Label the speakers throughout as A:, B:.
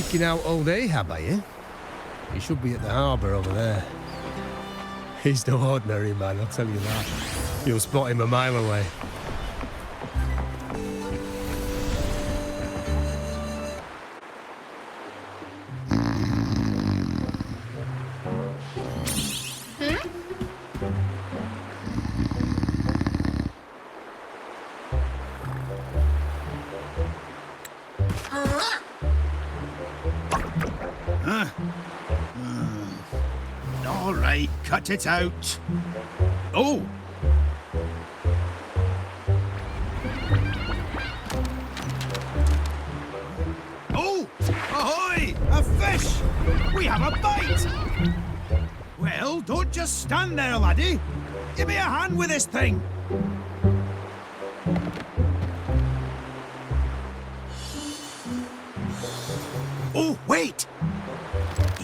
A: seeking out old Ahab, are you? He should be at the harbour over there. He's no ordinary man, I'll tell you that. You'll spot him a mile away.
B: All right, cut it out. Oh! Oh! Ahoy! A fish! We have a bite! Well, don't just stand there, laddie. Give me a hand with this thing. Oh, wait!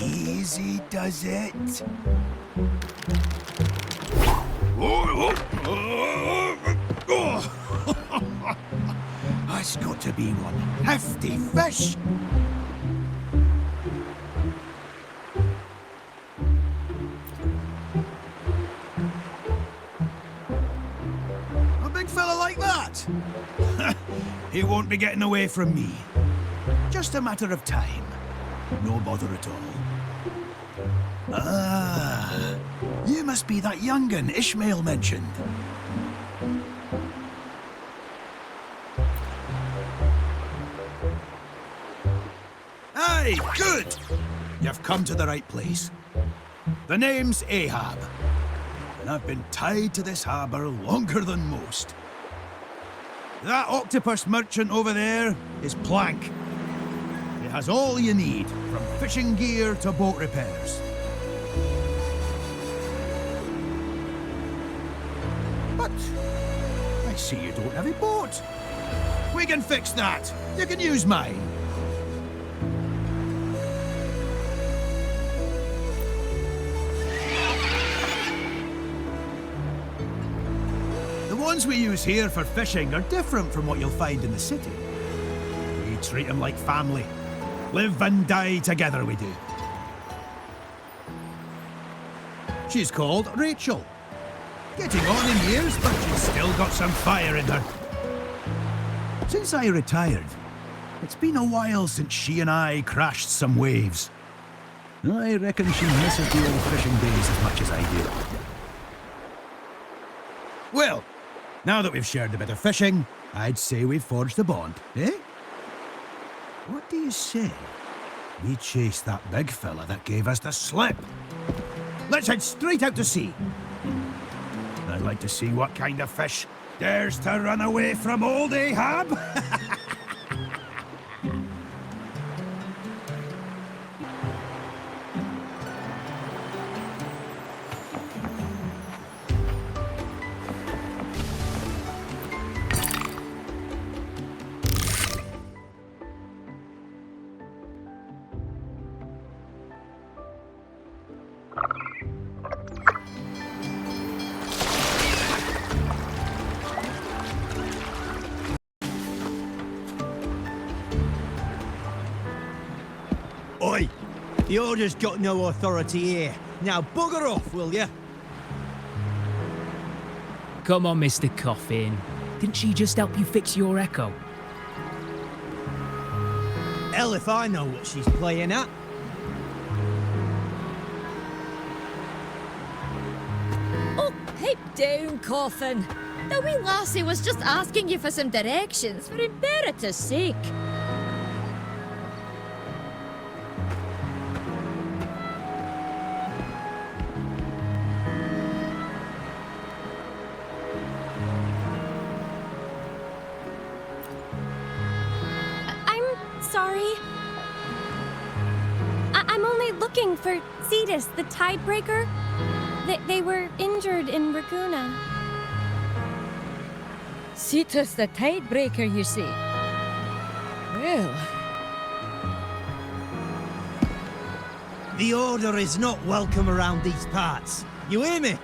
B: Easy does it. That's got to be one hefty fish. A big fella like that? He won't be getting away from me. Just a matter of time. No bother at all. Ah, you must be that young'un Ishmael mentioned. Aye, good! You've come to the right place. The name's Ahab, and I've been tied to this harbour longer than most. That octopus merchant over there is Plank. It has all you need, from fishing gear to boat repairs. But I see you don't have a boat. We can fix that. You can use mine. The ones we use here for fishing are different from what you'll find in the city. We treat them like family. Live and die together, we do. She's called Rachel. Getting on in years, but she's still got some fire in her. Since I retired, it's been a while since she and I crashed some waves. I reckon she misses the old fishing days as much as I do. Well, now that we've shared a bit of fishing, I'd say we've forged a bond, eh? What do you say? We chase that big fella that gave us the slip. Let's head straight out to sea. I'd like to see what kind of fish dares to run away from old Ahab.
C: Oi! The Order's got no authority here. Now bugger off, will ya?
D: Come on, Mr. Coffin. Didn't she just help you fix your echo?
C: Hell if I know what she's playing at.
E: Oh, pipe down, Coffin. The wee lassie was just asking you for some directions, for imperative sake.
F: Sorry. I'm only looking for Cetus, the Tidebreaker. They were injured in Raguna.
E: Cetus the Tidebreaker, you see. Well...
C: The Order is not welcome around these parts. You hear me?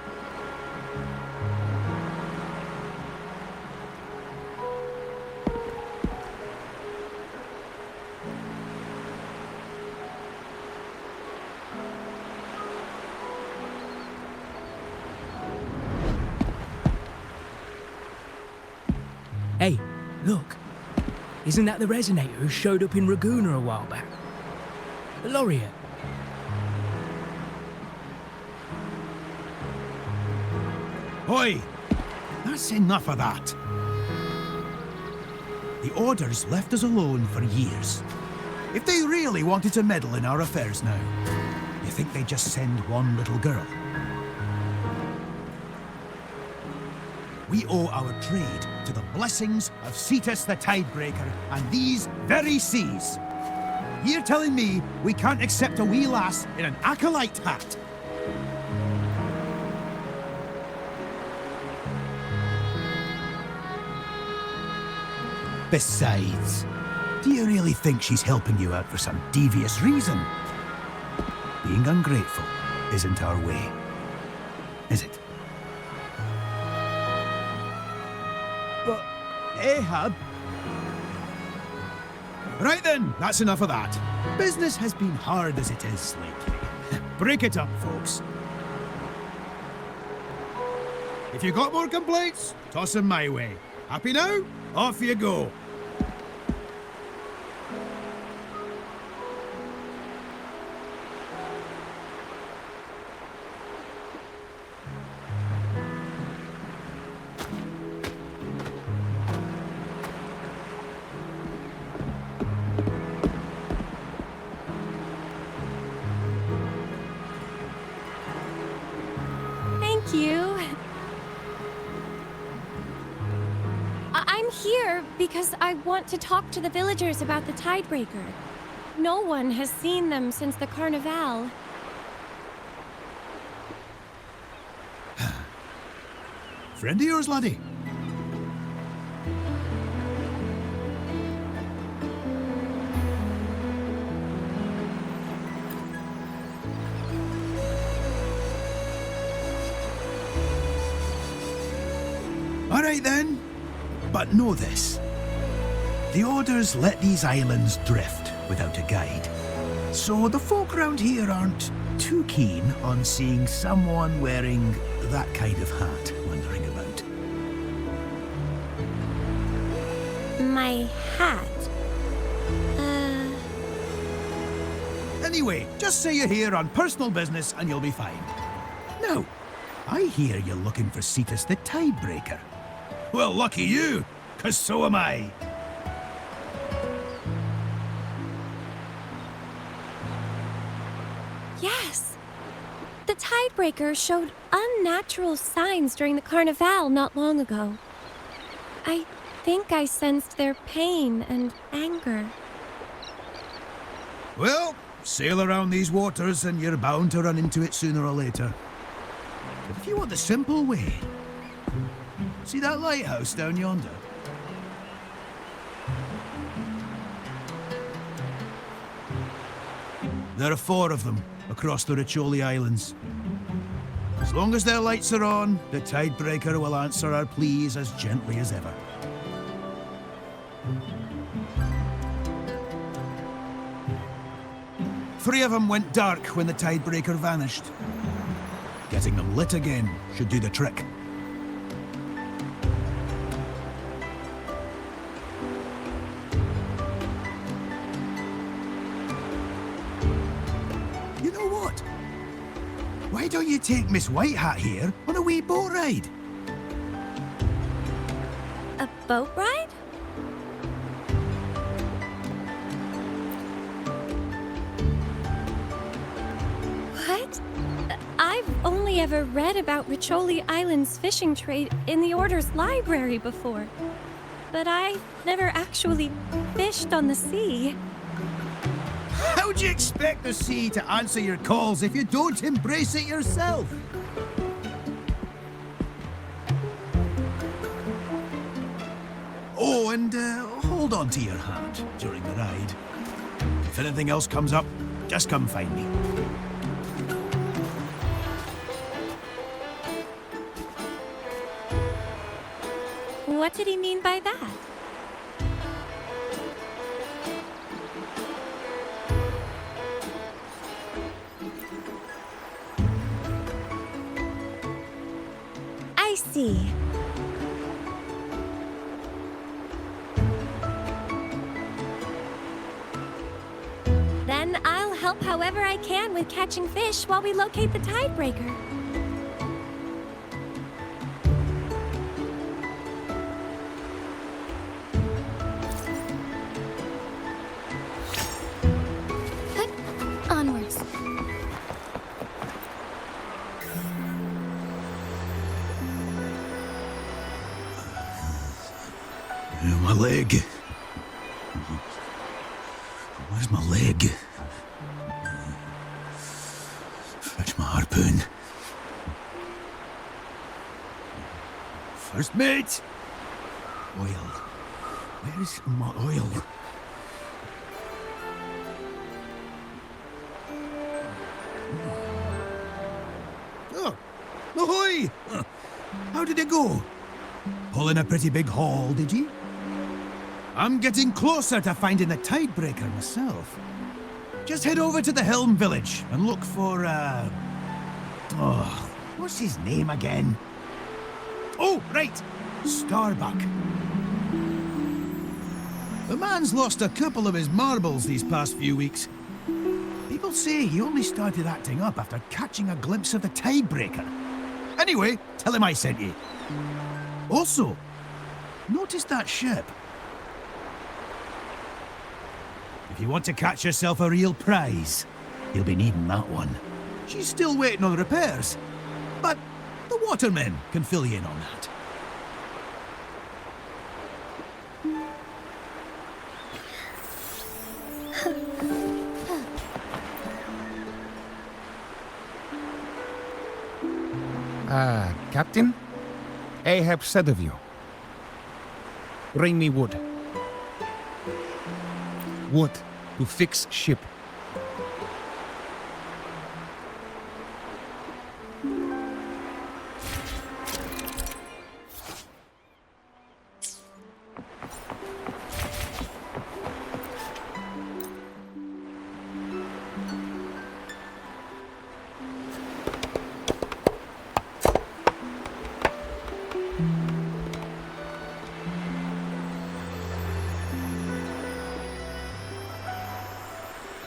D: Hey, look. Isn't that the resonator who showed up in Raguna a while back? The laureate.
B: Oi! That's enough of that. The Order's left us alone for years. If they really wanted to meddle in our affairs now, you think they'd just send one little girl? We owe our trade to the blessings of Cetus the Tidebreaker and these very seas. You're telling me we can't accept a wee lass in an acolyte hat? Besides, do you really think she's helping you out for some devious reason? Being ungrateful isn't our way, is it? But, Ahab... Right then, that's enough of that. Business has been hard as it is lately. Break it up, folks. If you got more complaints, toss them my way. Happy now? Off you go.
F: Thank you. I'm here because I want to talk to the villagers about the Tidebreaker. No one has seen them since the Carnival.
B: Friend of yours, laddie? All right then. But know this. The Orders let these islands drift without a guide. So the folk round here aren't too keen on seeing someone wearing that kind of hat wandering about.
F: My hat.
B: Anyway, just say you're here on personal business and you'll be fine. Now, I hear you're looking for Cetus the Tidebreaker. Well, lucky you, 'cause so am I.
F: Yes. The Tidebreaker showed unnatural signs during the Carnival not long ago. I think I sensed their pain and anger.
B: Well, sail around these waters and you're bound to run into it sooner or later. But if you want the simple way, see that lighthouse down yonder? There are 4 of them across the Riccioli Islands. As long as their lights are on, the Tidebreaker will answer our pleas as gently as ever. Three of them went dark when the Tidebreaker vanished. Getting them lit again should do the trick. You know what? Why don't you take Miss White Hat here on a wee boat ride?
F: A boat ride? What? I've only ever read about Riccioli Island's fishing trade in the Order's library before. But I've never actually fished on the sea.
B: How'd you expect the sea to answer your calls if you don't embrace it yourself? Oh, and hold on to your hat during the ride. If anything else comes up, just come find me.
F: What did he mean by that? I see. however I can with catching fish while we locate the Tidebreaker. Onwards.
B: My leg. Where's my leg? Fetch my harpoon. First mate! Oil. Where's my oil? Oh, ahoy! How did it go? Pulling a pretty big haul, did you? I'm getting closer to finding the Tidebreaker myself. Just head over to the Helm Village and look for, oh, what's his name again? Oh, right! Starbuck. The man's lost a couple of his marbles these past few weeks. People say he only started acting up after catching a glimpse of the Tidebreaker. Anyway, tell him I sent you. Also, notice that ship. If you want to catch yourself a real prize, you'll be needing that one. She's still waiting on repairs, but the watermen can fill you in on that.
G: Captain? Ahab said of you. Bring me wood. Wood to fix ship.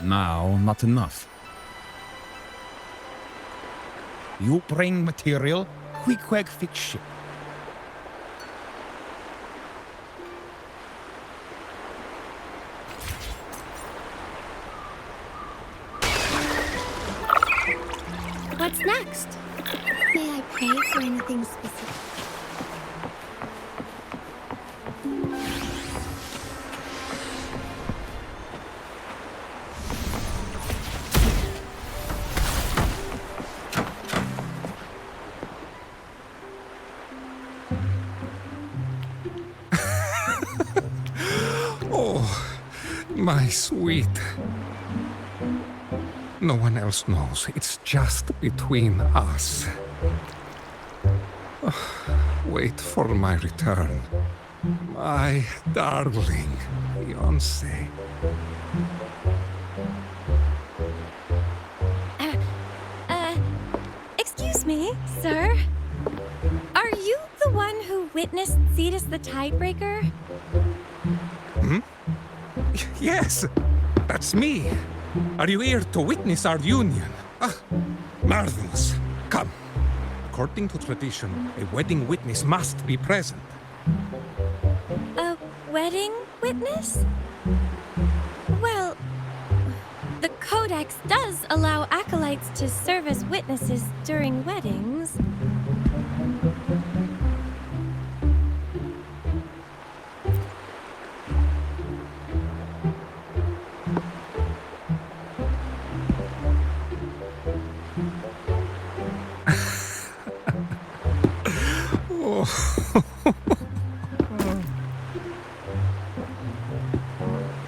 G: Now, not enough. You bring material, quick fix ship.
F: What's next? May I pray for anything specific?
G: My sweet. No one else knows. It's just between us. Wait for my return. My darling fiancé.
F: Excuse me, sir. Are you the one who witnessed Cetus the Tidebreaker?
G: Yes, that's me. Are you here to witness our union? Ah, marvelous. Come. According to tradition, a wedding witness must be present.
F: A wedding witness? Well, the Codex does allow acolytes to serve as witnesses during weddings.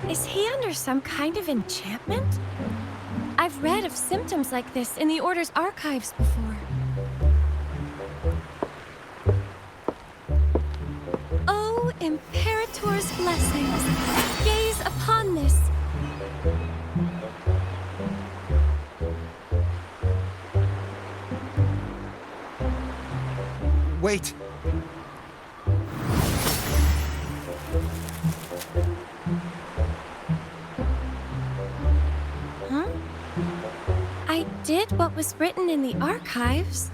F: Is he under some kind of enchantment? I've read of symptoms like this in the Order's archives before. Oh, Imperator's blessings, gaze upon this.
G: Wait.
F: Huh? what was written in the archives.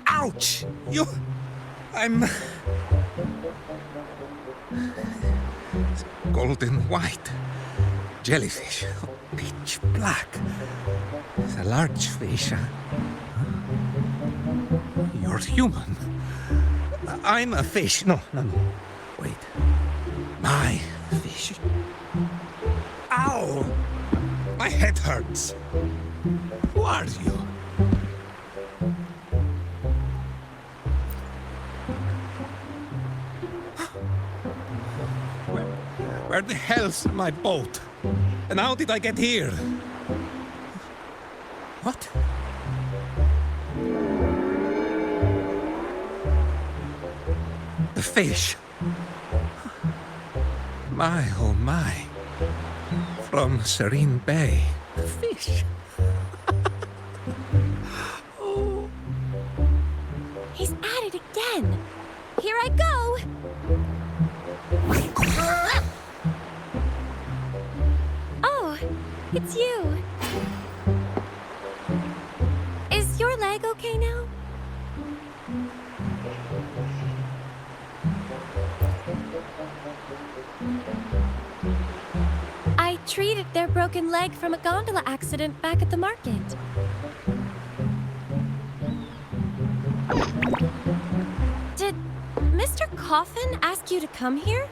G: Ouch! I'm... golden white. Jellyfish. Pitch black. It's a large fish. You're human. I'm a fish. No. Wait. My fish. Ow! My head hurts. Who are you? Where the hell's my boat? And how did I get here? What? The fish. My, oh my. From Serene Bay. The fish. Oh.
F: He's at it again. Here I go. Oh, it's you. Is your leg okay now? I treated their broken leg from a gondola accident back at the market. Did Mr. Coffin ask you to come here?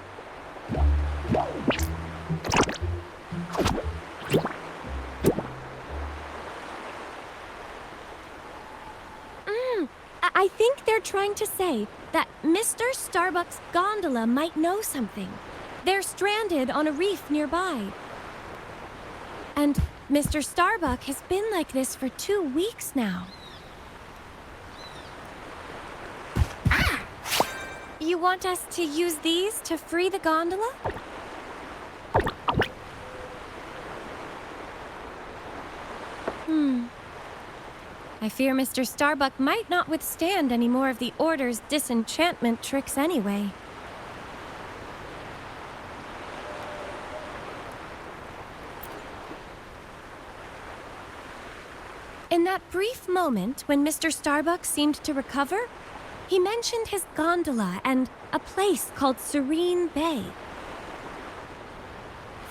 F: I think they're trying to say that Mr. Starbuck's gondola might know something. They're stranded on a reef nearby. And Mr. Starbuck has been like this for 2 weeks now. Ah! You want us to use these to free the gondola? I fear Mr. Starbuck might not withstand any more of the Order's disenchantment tricks anyway. In that brief moment when Mr. Starbuck seemed to recover, he mentioned his gondola and a place called Serene Bay.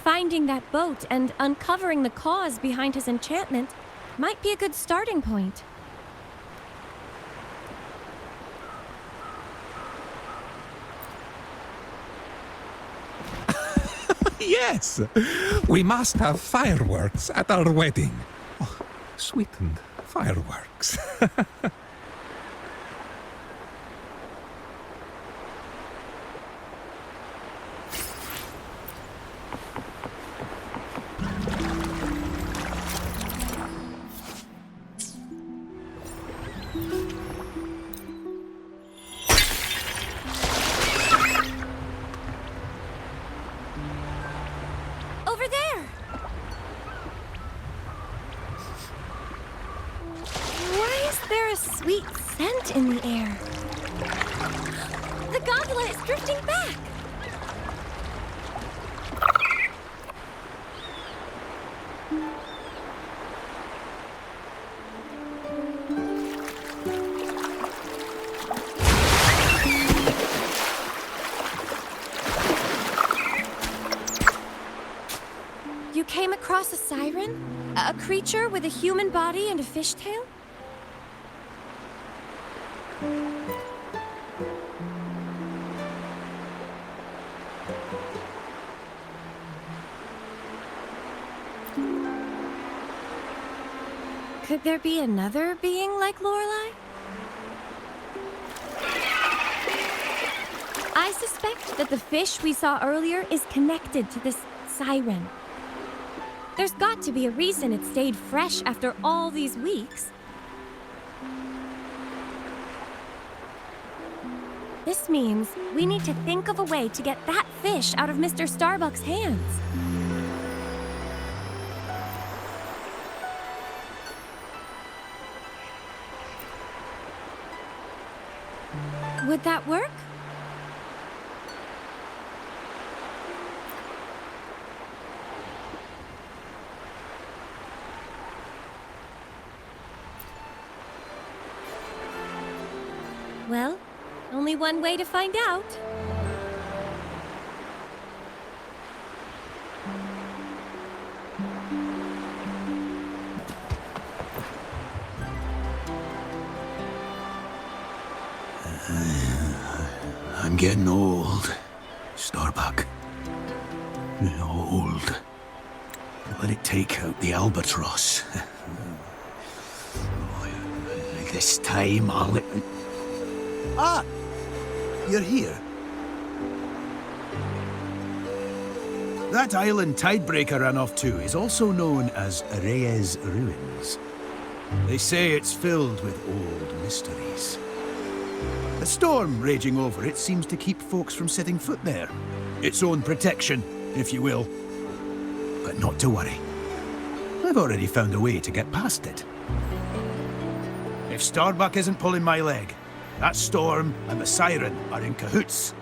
F: Finding that boat and uncovering the cause behind his enchantment might be a good starting point.
G: Yes! We must have fireworks at our wedding. Oh, sweetened fireworks.
F: Sweet scent in the air. The gondola is drifting back. You came across a siren? A creature with a human body and a fishtail? Could there be another being like Lorelei? I suspect that the fish we saw earlier is connected to this siren. There's got to be a reason it stayed fresh after all these weeks. This means we need to think of a way to get that fish out of Mr. Starbuck's hands. Would that work? Well, only one way to find out.
B: I'm getting old, Starbuck. Old. Let it take out the albatross. This time I'll... Ah! You're here. That island Tidebreaker ran off to is also known as Reyes Ruins. They say it's filled with old mysteries. The storm raging over it seems to keep folks from setting foot there. Its own protection, if you will. But not to worry. I've already found a way to get past it. If Starbuck isn't pulling my leg, that storm and the siren are in cahoots.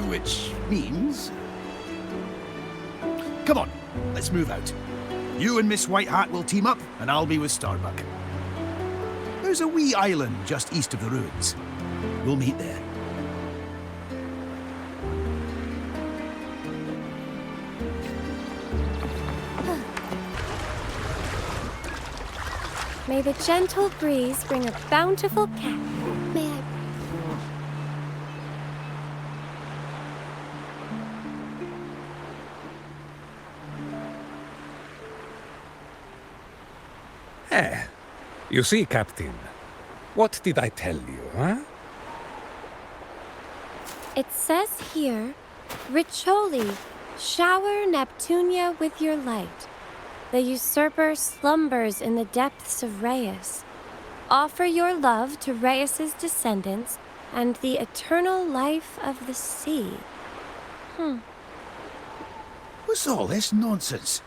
B: Which means... Come on, let's move out. You and Miss White Hat will team up, and I'll be with Starbuck. There's a wee island just east of the ruins. We'll meet there.
F: May the gentle breeze bring a bountiful cat. May I...
G: You see, Captain, what did I tell you, huh?
F: It says here, Riccioli, shower Neptunia with your light. The usurper slumbers in the depths of Reyes. Offer your love to Reyes' descendants and the eternal life of the sea.
B: What's all this nonsense?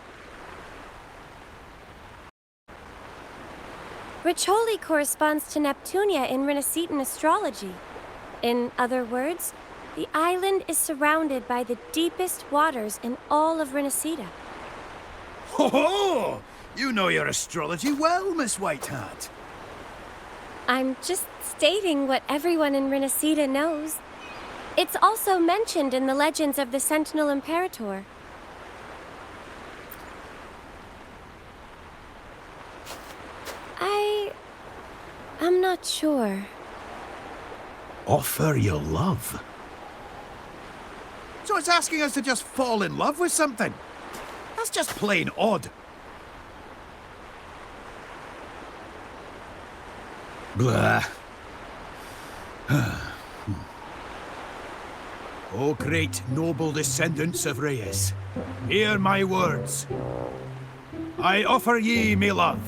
F: Riccioli corresponds to Neptunia in Renacetan astrology. In other words, the island is surrounded by the deepest waters in all of Renaceta.
B: Ho ho! You know your astrology well, Miss White Hat.
F: I'm just stating what everyone in Renaceta knows. It's also mentioned in the legends of the Sentinel Imperator. I'm not sure.
B: Offer your love? So it's asking us to just fall in love with something? That's just plain odd. Blah. O great noble descendants of Reyes, hear my words. I offer ye me love.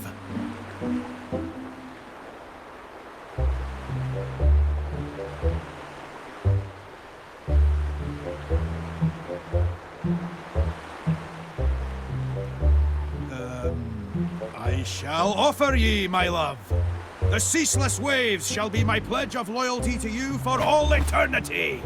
B: I shall offer ye my love. The ceaseless waves shall be my pledge of loyalty to you for all eternity.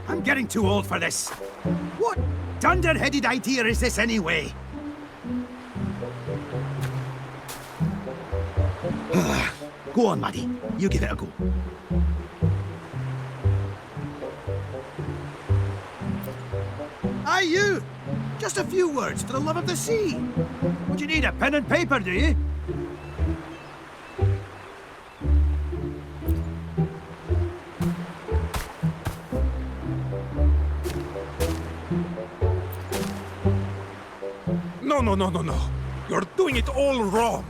B: I'm getting too old for this. What dunderheaded idea is this anyway? Go on, laddie. You give it a go. Aye, you! Just a few words for the love of the sea. Would you need a pen and paper, do you?
G: No. You're doing it all wrong.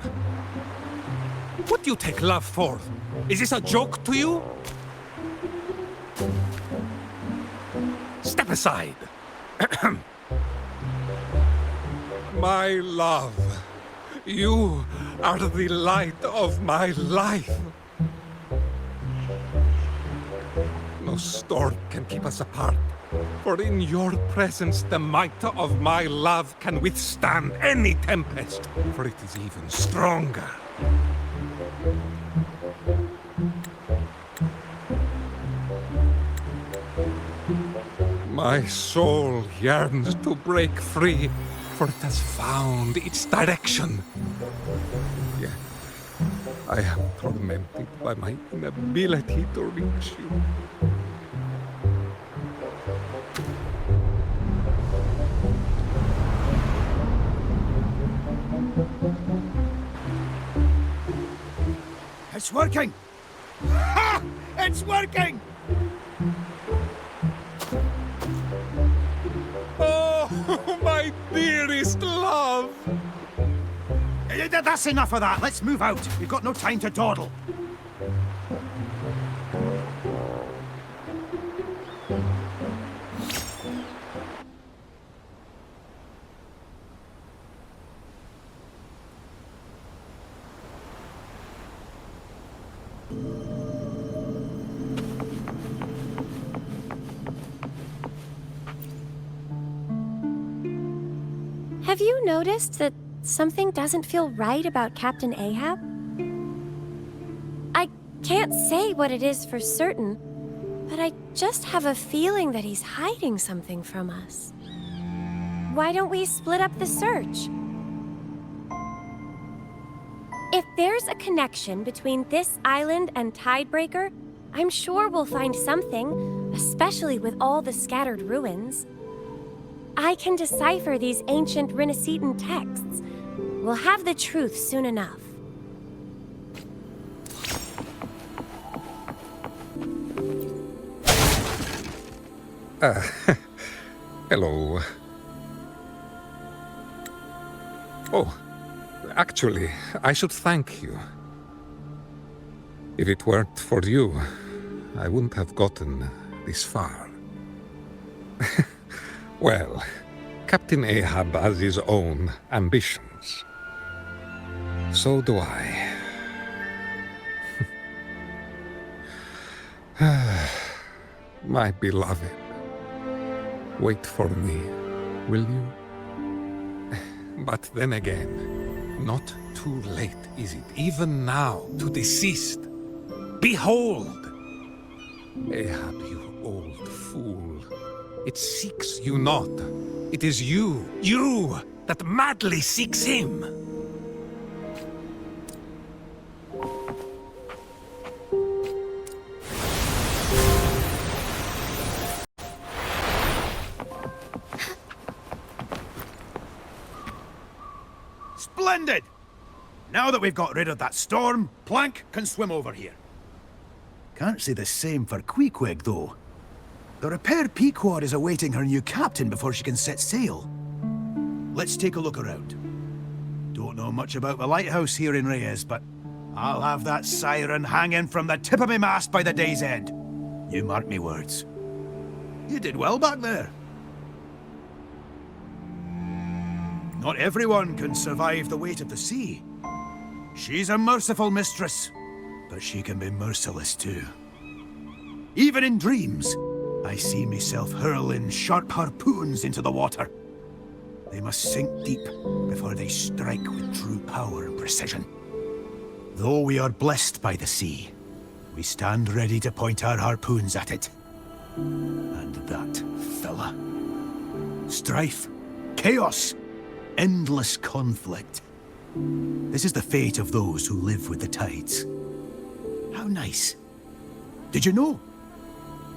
G: What do you take love for? Is this a joke to you? Step aside. My love, you are the light of my life. No storm can keep us apart, for in your presence the might of my love can withstand any tempest, for it is even stronger. My soul yearns to break free, for it has found its direction. Yet, I am tormented by my inability to reach you.
B: It's working! Ha! It's working!
G: Oh, my dearest love!
B: That's enough of that. Let's move out. We've got no time to dawdle.
F: Have you noticed that something doesn't feel right about Captain Ahab? I can't say what it is for certain, but I just have a feeling that he's hiding something from us. Why don't we split up the search? If there's a connection between this island and Tidebreaker, I'm sure we'll find something, especially with all the scattered ruins. I can decipher these ancient Renaissance texts. We'll have the truth soon enough.
G: Hello. Oh, actually, I should thank you. If it weren't for you, I wouldn't have gotten this far. Well, Captain Ahab has his own ambitions. So do I. My beloved, wait for me, will you? But then again, not too late, is it? Even now, to desist. Behold! Ahab, you old fool. It seeks you not. It is you, that madly seeks him.
B: Splendid! Now that we've got rid of that storm, Plank can swim over here. Can't say the same for Queequeg, though. The repair Pequod is awaiting her new captain before she can set sail. Let's take a look around. Don't know much about the lighthouse here in Reyes, but I'll have that siren hanging from the tip of my mast by the day's end. You mark me words. You did well back there. Not everyone can survive the weight of the sea. She's a merciful mistress, but she can be merciless too. Even in dreams, I see myself hurling sharp harpoons into the water. They must sink deep before they strike with true power and precision. Though we are blessed by the sea, we stand ready to point our harpoons at it. And that fella. Strife, chaos, endless conflict. This is the fate of those who live with the tides. How nice. Did you know?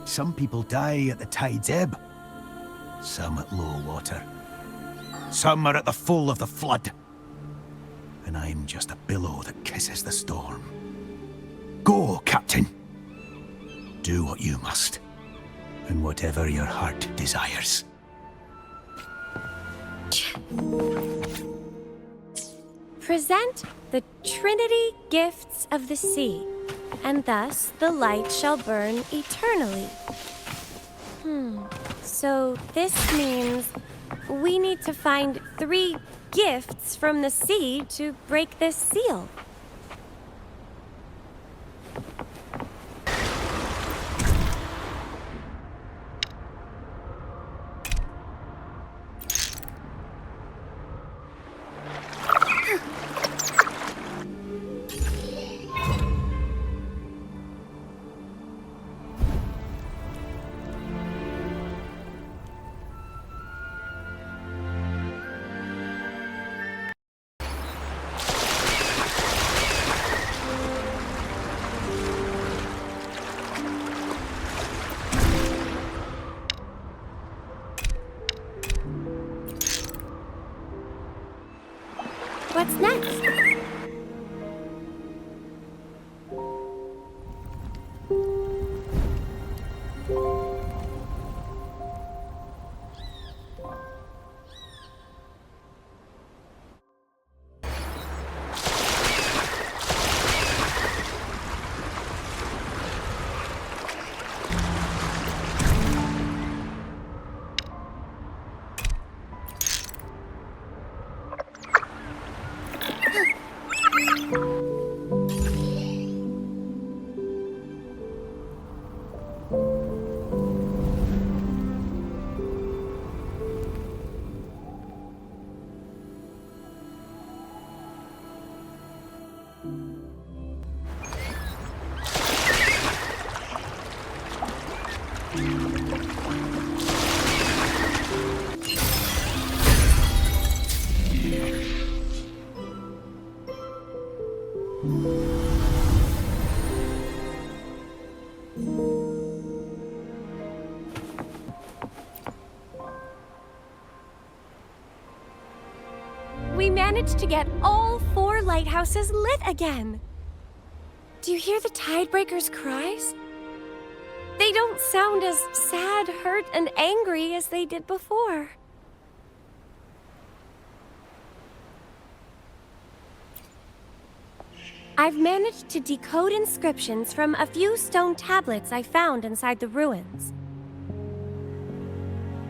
B: Some people die at the tide's ebb. Some at low water. Some are at the full of the flood. And I'm just a billow that kisses the storm. Go, Captain. Do what you must. And whatever your heart desires.
F: Present the Trinity gifts of the sea, and thus the light shall burn eternally. So this means we need to find 3 gifts from the sea to break this seal. What's next? We managed to get all 4 lighthouses lit again. Do you hear the Tidebreaker's cries? They don't sound as sad, hurt, and angry as they did before. I've managed to decode inscriptions from a few stone tablets I found inside the ruins.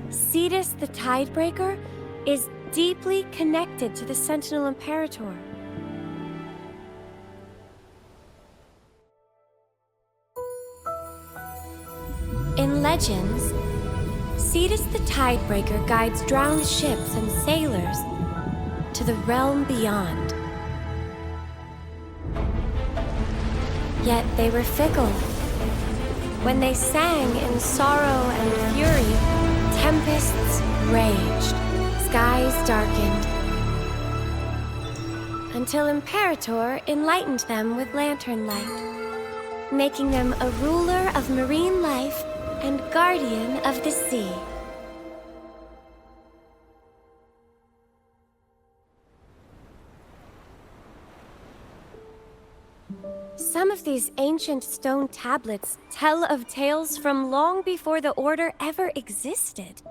F: Cetus the Tidebreaker is deeply connected to the Sentinel Imperator. In legends, Cetus the Tidebreaker guides drowned ships and sailors to the realm beyond. Yet they were fickle. When they sang in sorrow and fury, tempests raged, skies darkened, until Imperator enlightened them with lantern light, making them a ruler of marine life and guardian of the sea. Some of these ancient stone tablets tell of tales from long before the Order ever existed.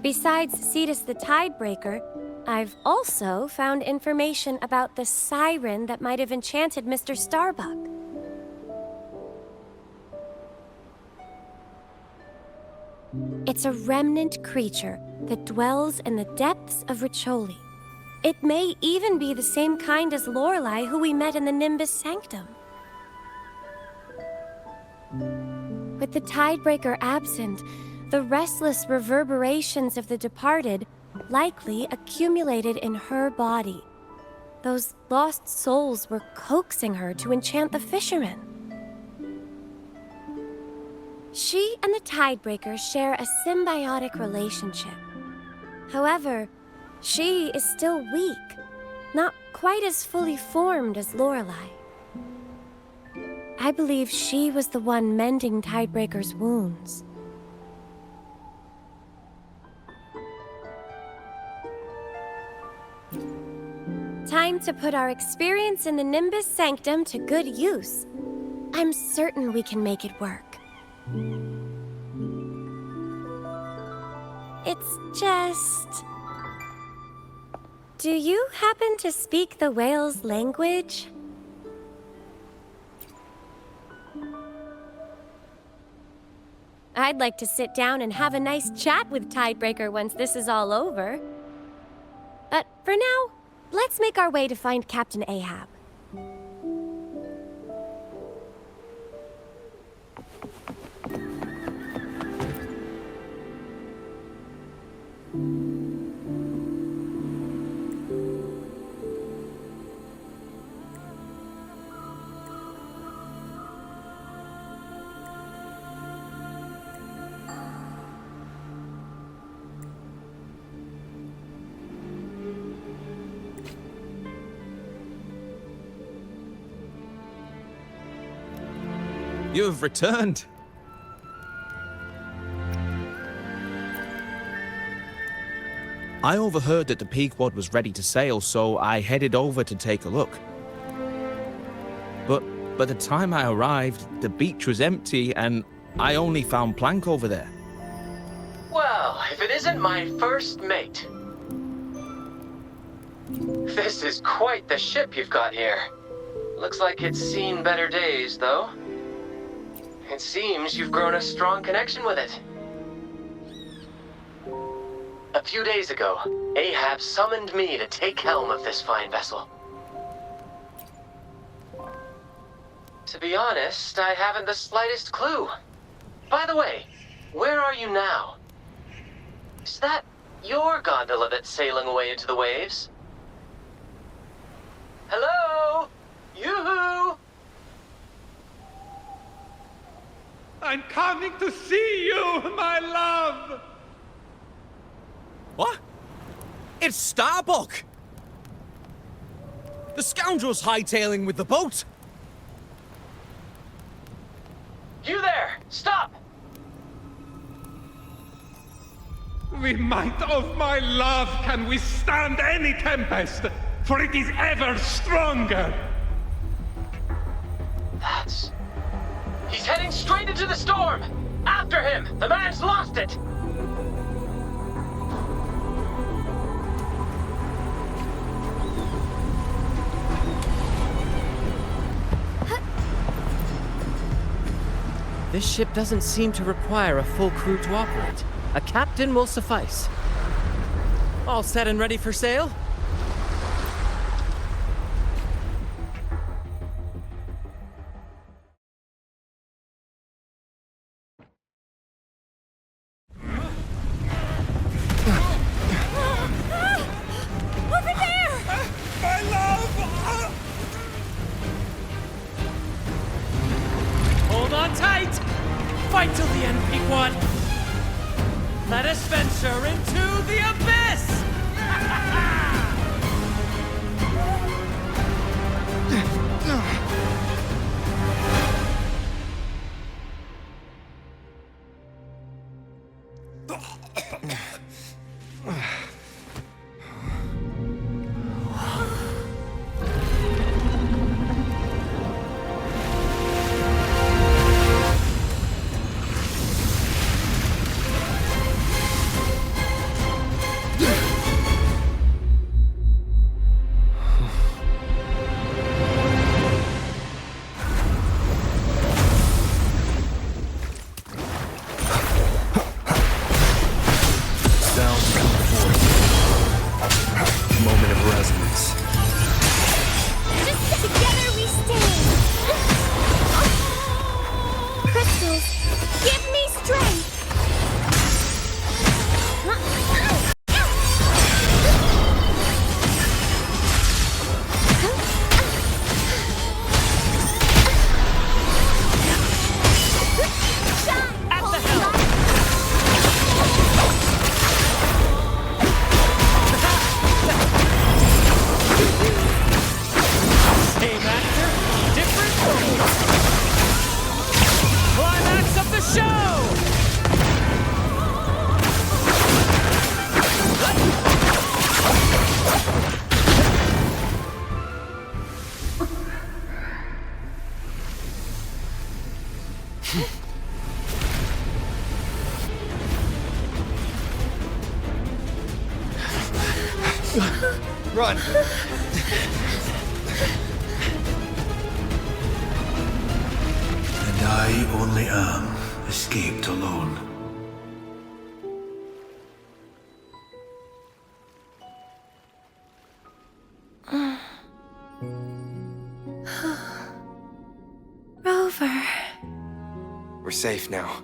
F: Besides Cetus the Tidebreaker, I've also found information about the siren that might have enchanted Mr. Starbuck. It's a remnant creature that dwells in the depths of Riccoli. It may even be the same kind as Lorelei who we met in the Nimbus Sanctum. With the Tidebreaker absent, the restless reverberations of the departed likely accumulated in her body. Those lost souls were coaxing her to enchant the fishermen. She and the Tidebreaker share a symbiotic relationship. However, she is still weak, not quite as fully formed as Lorelei. I believe she was the one mending Tidebreaker's wounds. Time to put our experience in the Nimbus Sanctum to good use. I'm certain we can make it work. It's just... Do you happen to speak the whale's language? I'd like to sit down and have a nice chat with Tidebreaker once this is all over. But for now, let's make our way to find Captain Ahab.
H: You have returned. I overheard that the Pequod was ready to sail, so I headed over to take a look. But by the time I arrived, the beach was empty and I only found Plank over there.
I: Well, if it isn't my first mate. This is quite the ship you've got here. Looks like it's seen better days, though. It seems you've grown a strong connection with it. A few days ago, Ahab summoned me to take helm of this fine vessel. To be honest, I haven't the slightest clue. By the way, where are you now? Is that your gondola that's sailing away into the waves? Hello? Yoo-hoo!
G: I'm coming to see you, my love!
H: What? It's Starbuck! The scoundrel's hightailing with the boat!
I: You there! Stop!
G: The might of my love can withstand any tempest, for it is ever stronger.
I: He's heading straight into the storm! After him! The man's lost it!
J: This ship doesn't seem to require a full crew to operate. A captain will suffice. All set and ready for sail?
D: Hold on tight! Fight till the end, Pequod! Let us venture into the abyss!
K: Run!
B: And I only am escaped alone.
F: Rover.
K: We're safe now.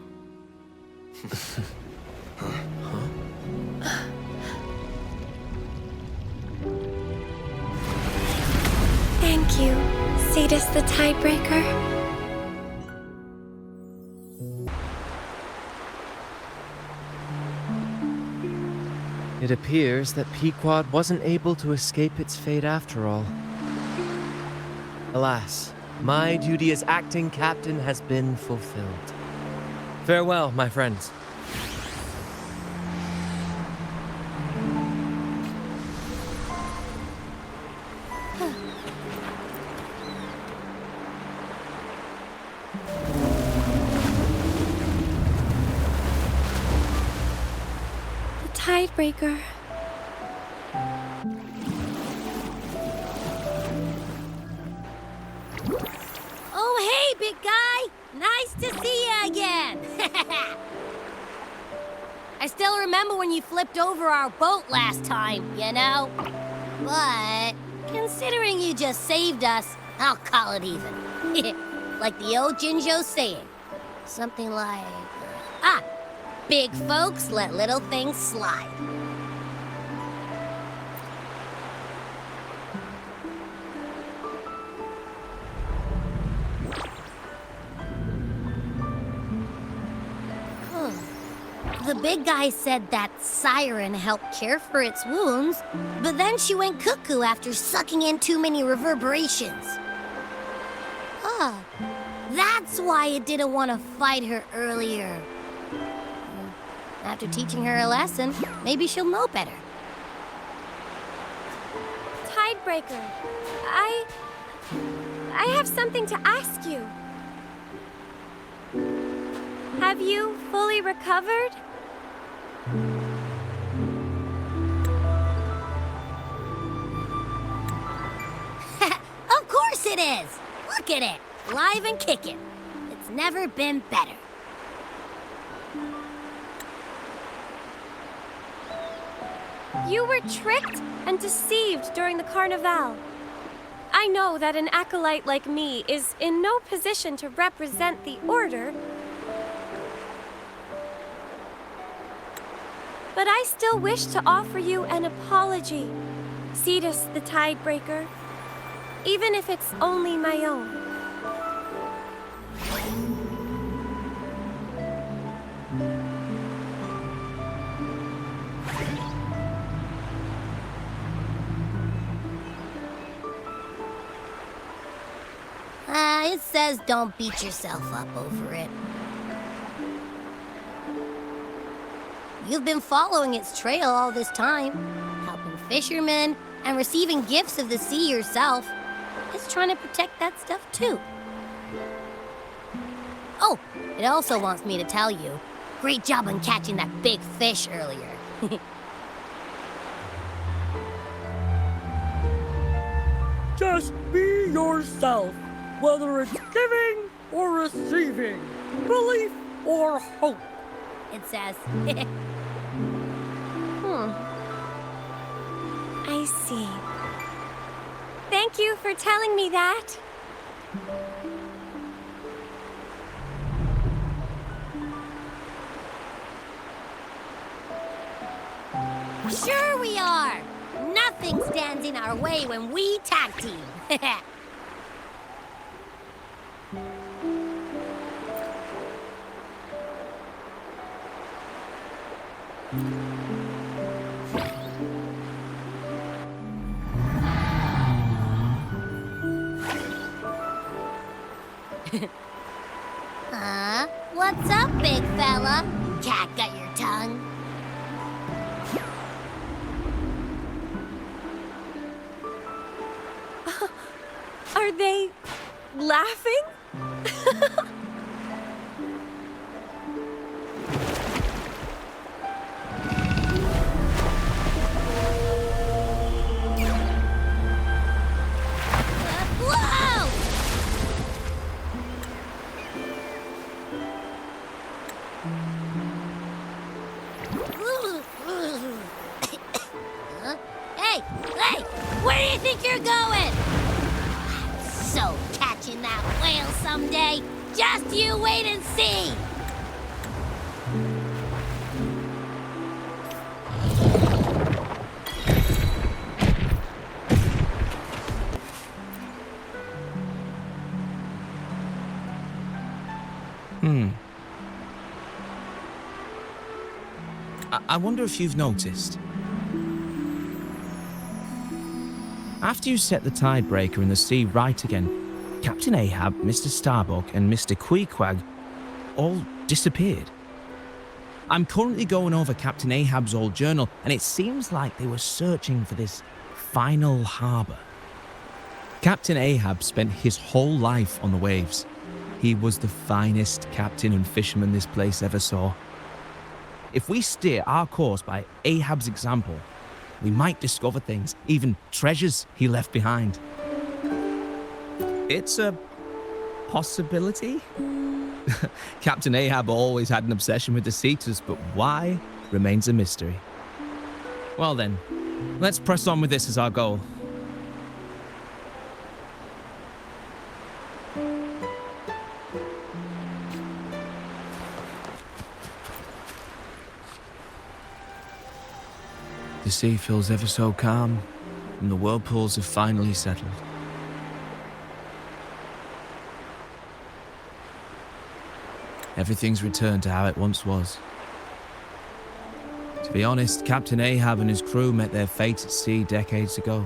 F: Thank you, Cetus the Tidebreaker.
J: It appears that Pequod wasn't able to escape its fate after all. Alas, my duty as acting captain has been fulfilled. Farewell, my friends.
F: Tidebreaker.
L: Oh, hey, big guy! Nice to see you again! I still remember when you flipped over our boat last time, you know? But, considering you just saved us, I'll call it even. Like the old Jinjo saying. Something like, big folks let little things slide. The big guy said that siren helped care for its wounds, but then she went cuckoo after sucking in too many reverberations. That's why it didn't want to fight her earlier. After teaching her a lesson, maybe she'll know better.
F: Tidebreaker, I have something to ask you. Have you fully recovered?
L: Of course it is! Look at it! Live and kicking. It's never been better.
F: You were tricked and deceived during the Carnival. I know that an acolyte like me is in no position to represent the Order, but I still wish to offer you an apology, Cetus the Tidebreaker, even if it's only my own.
L: It says don't beat yourself up over it. You've been following its trail all this time, helping fishermen and receiving gifts of the sea yourself. It's trying to protect that stuff too. Oh, it also wants me to tell you, great job on catching that big fish earlier.
D: Just be yourself, whether it's giving or receiving, belief or hope.
L: It says.
F: I see. Thank you for telling me that.
L: Sure we are! Nothing stands in our way when we tag team. What's up, big fella? Cat got your tongue?
F: Are they laughing?
L: Hey! Where do you think you're going? So catching that whale someday. Just you wait and see!
H: I wonder if you've noticed. After you set the Tidebreaker in the sea right again, Captain Ahab, Mr. Starbuck, and Mr. Queequeg all disappeared. I'm currently going over Captain Ahab's old journal, and it seems like they were searching for this final harbour. Captain Ahab spent his whole life on the waves. He was the finest captain and fisherman this place ever saw. If we steer our course by Ahab's example, we might discover things, even treasures he left behind. It's a possibility. Captain Ahab always had an obsession with the Cetus, but why remains a mystery. Well then, let's press on with this as our goal. The sea feels ever so calm, and the whirlpools have finally settled. Everything's returned to how it once was. To be honest, Captain Ahab and his crew met their fate at sea decades ago.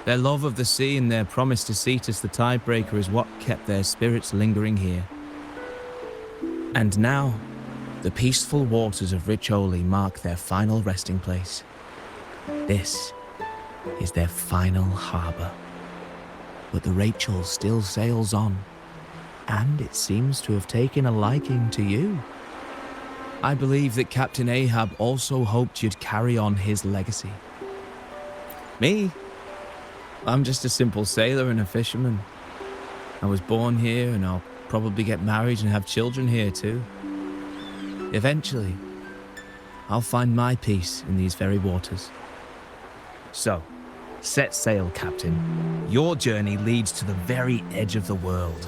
H: Their love of the sea and their promise to Cetus the Tidebreaker is what kept their spirits lingering here. And now, the peaceful waters of Riccioli mark their final resting place. This is their final harbour. But the Rachel still sails on, and it seems to have taken a liking to you. I believe that Captain Ahab also hoped you'd carry on his legacy. Me? I'm just a simple sailor and a fisherman. I was born here, and I'll probably get married and have children here too. Eventually, I'll find my peace in these very waters. So, set sail, Captain. Your journey leads to the very edge of the world.